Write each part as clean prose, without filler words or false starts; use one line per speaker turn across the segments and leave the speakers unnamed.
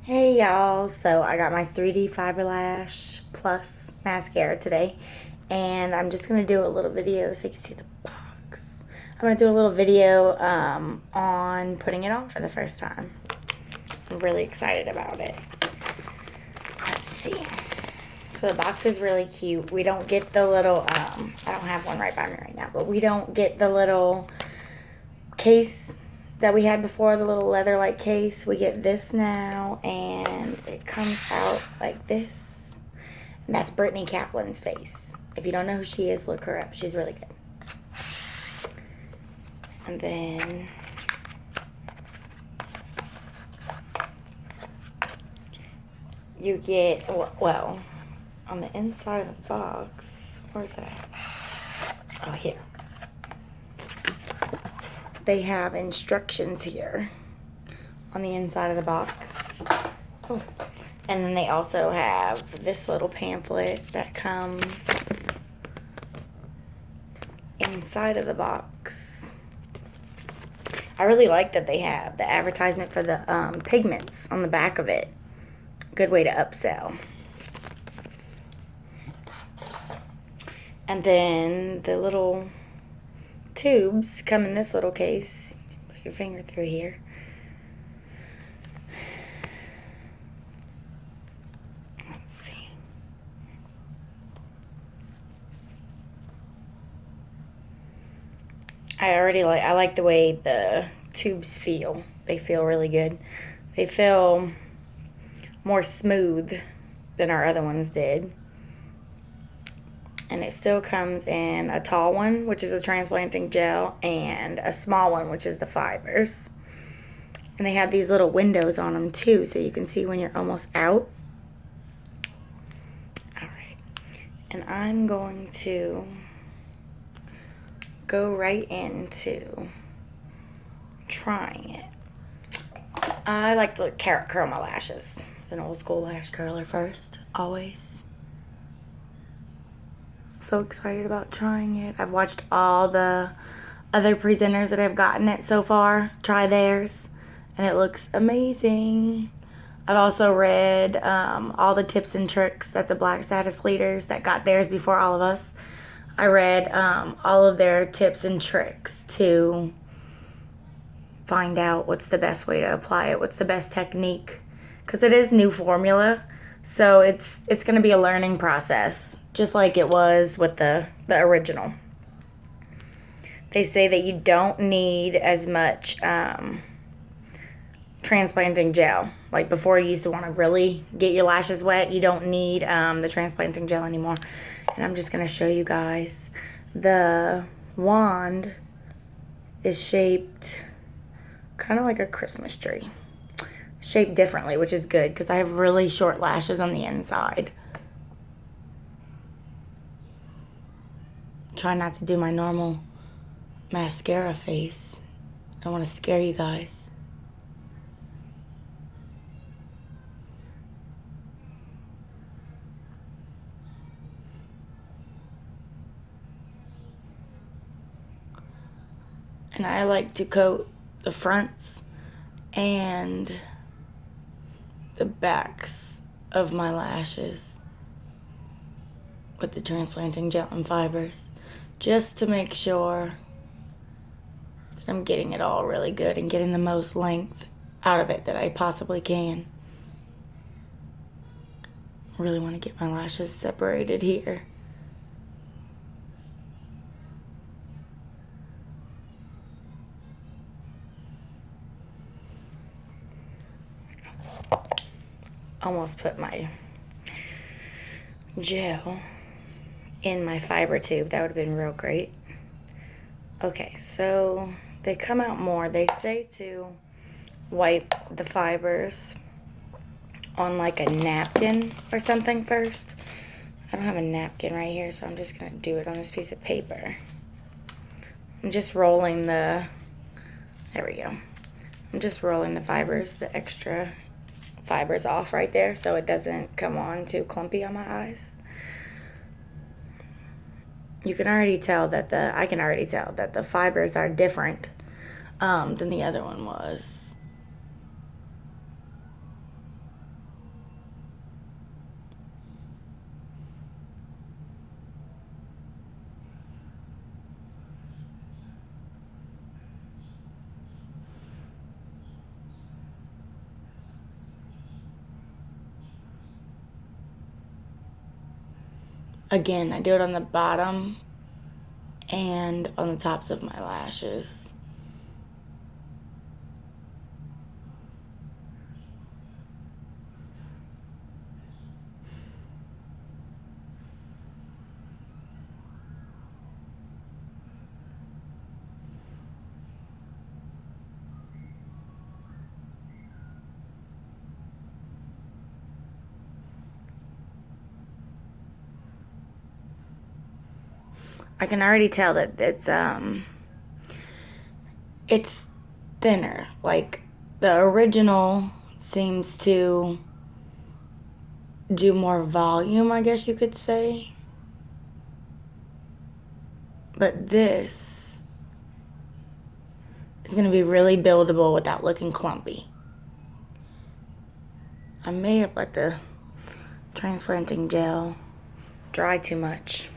Hey y'all, so I got my 3D Fiber Lash Plus mascara today, and I'm just gonna do a little video so you can see the box. I'm gonna do a little video on putting it on for the first time. I'm really excited about it. Let's see. So the box is really cute. We don't get the little, I don't have one right by me right now, but we don't get the little case that we had before, the little leather-like case. We get this now, and it comes out like this. And that's Brittany Kaplan's face. If you don't know who she is, look her up. She's really good. And then you get, well, on the inside of the box, where's that? Oh, here. They have instructions here on the inside of the box. Oh. And then they also have this little pamphlet that comes inside of the box. I really like that they have the advertisement for the pigments on the back of it. Good way to upsell. And then the little tubes come in this little case. Put your finger through here. Let's see. I like the way the tubes feel. They feel really good. They feel more smooth than our other ones did. And it still comes in a tall one, which is a transplanting gel, and a small one, which is the fibers. And they have these little windows on them too, so you can see when you're almost out. All right. And I'm going to go right into trying it. I like to curl my lashes. An old school lash curler first, always. So excited about trying it. I've watched all the other presenters that have gotten it so far try theirs, and it looks amazing. I've also read all the tips and tricks that the Black Status leaders that got theirs before all of us. I read all of their tips and tricks to find out what's the best way to apply it, what's the best technique, because it is new formula, so it's going to be a learning process, just like it was with the original. They say that you don't need as much transplanting gel. Like before, you used to want to really get your lashes wet. You don't need the transplanting gel anymore. And I'm just going to show you guys. The wand is shaped kind of like a Christmas tree. Shaped differently, which is good because I have really short lashes on the inside. Try not to do my normal mascara face. I don't want to scare you guys. And I like to coat the fronts and the backs of my lashes with the transplanting gel and fibers, just to make sure that I'm getting it all really good and getting the most length out of it that I possibly can. I really want to get my lashes separated here. Almost put my gel in my fiber tube. That would have been real great. Okay, so they come out more. They say to wipe the fibers on like a napkin or something first. I don't have a napkin right here, so I'm just going to do it on this piece of paper. I'm just rolling there we go. I'm just rolling the fibers, the extra fibers off right there so it doesn't come on too clumpy on my eyes. You can already tell that I can already tell that the fibers are different than the other one was. Again, I do it on the bottom and on the tops of my lashes. I can already tell that it's thinner. Like the original seems to do more volume, I guess you could say. But this is going to be really buildable without looking clumpy. I may have let the transplanting gel dry too much.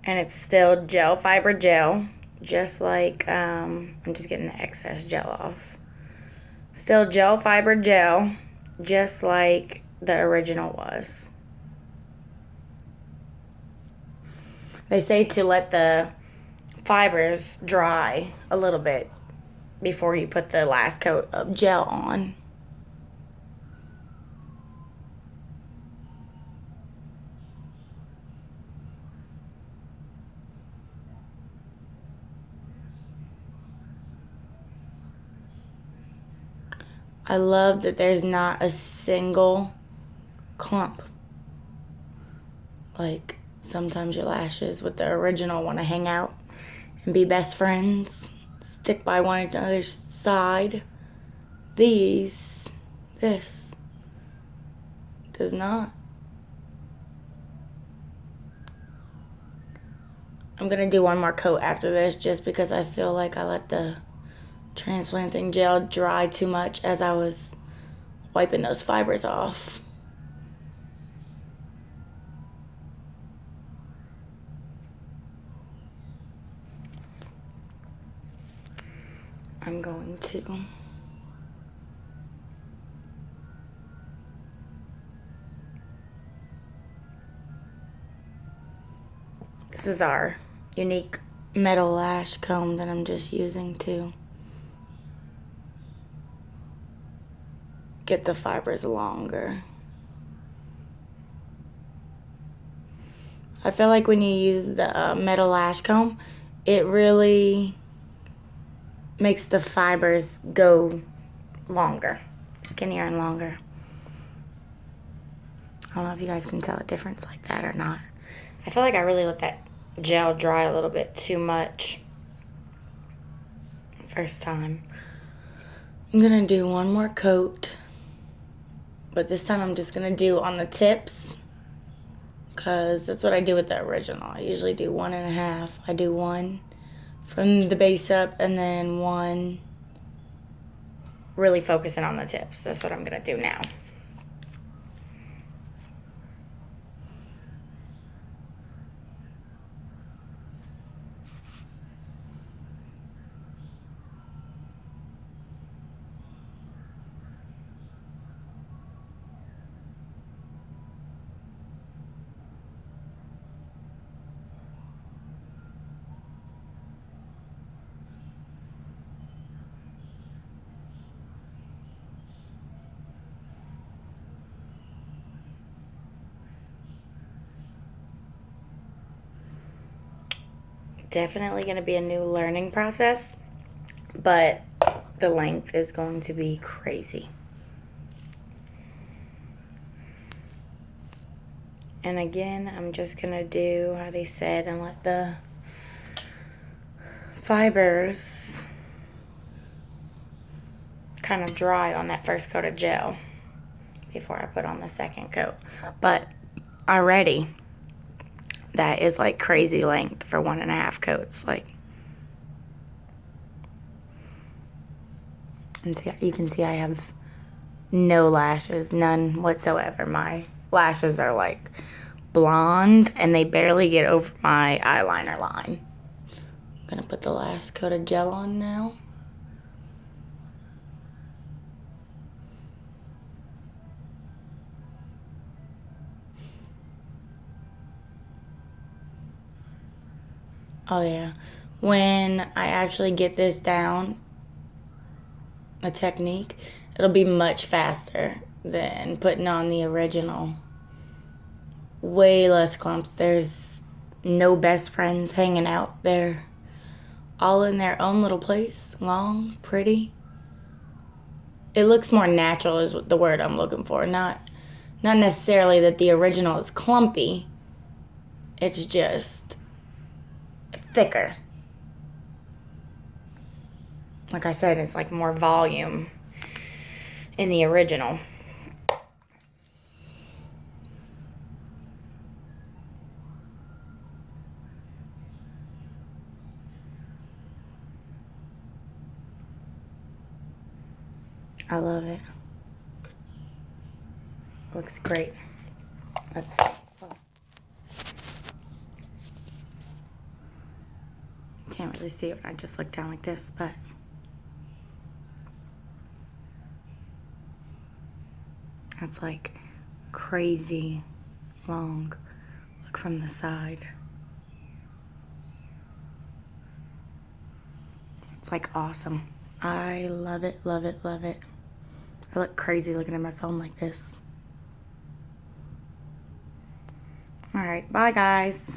And it's still gel fiber gel, just like, I'm just getting the excess gel off. Still gel fiber gel, just like the original was. They say to let the fibers dry a little bit before you put the last coat of gel on. I love that there's not a single clump. Like sometimes your lashes with the original want to hang out and be best friends, stick by one another's side. This does not. I'm gonna do one more coat after this just because I feel like I let the transplanting gel dry too much as I was wiping those fibers off. I'm going to this is our unique metal lash comb that I'm just using to get the fibers longer. I feel like when you use the metal lash comb, it really makes the fibers go longer, skinnier and longer. I don't know if you guys can tell a difference like that or not. I feel like I really let that gel dry a little bit too much first time. I'm gonna do one more coat, but this time I'm just gonna do on the tips because that's what I do with the original. I usually do 1.5. I do one from the base up and then one really focusing on the tips. That's what I'm gonna do now. Definitely going to be a new learning process, but the length is going to be crazy. And again, I'm just going to do how they said and let the fibers kind of dry on that first coat of gel before I put on the second coat. But already, that is like crazy length for 1.5 coats. Like, and see, you can see I have no lashes, none whatsoever. My lashes are like blonde and they barely get over my eyeliner line. I'm gonna put the last coat of gel on now. Oh yeah. When I actually get this down, a technique, it'll be much faster than putting on the original. Way less clumps. There's no best friends hanging out there. All in their own little place. Long, pretty. It looks more natural is the word I'm looking for. Not necessarily that the original is clumpy. It's just thicker. Like I said, it's like more volume in the original. I love it. Looks great. Let's see. Oh. Can't really see it when I just look down like this, but that's like crazy long. Look from the side. It's like awesome. I love it, love it, love it. I look crazy looking at my phone like this. All right, bye guys.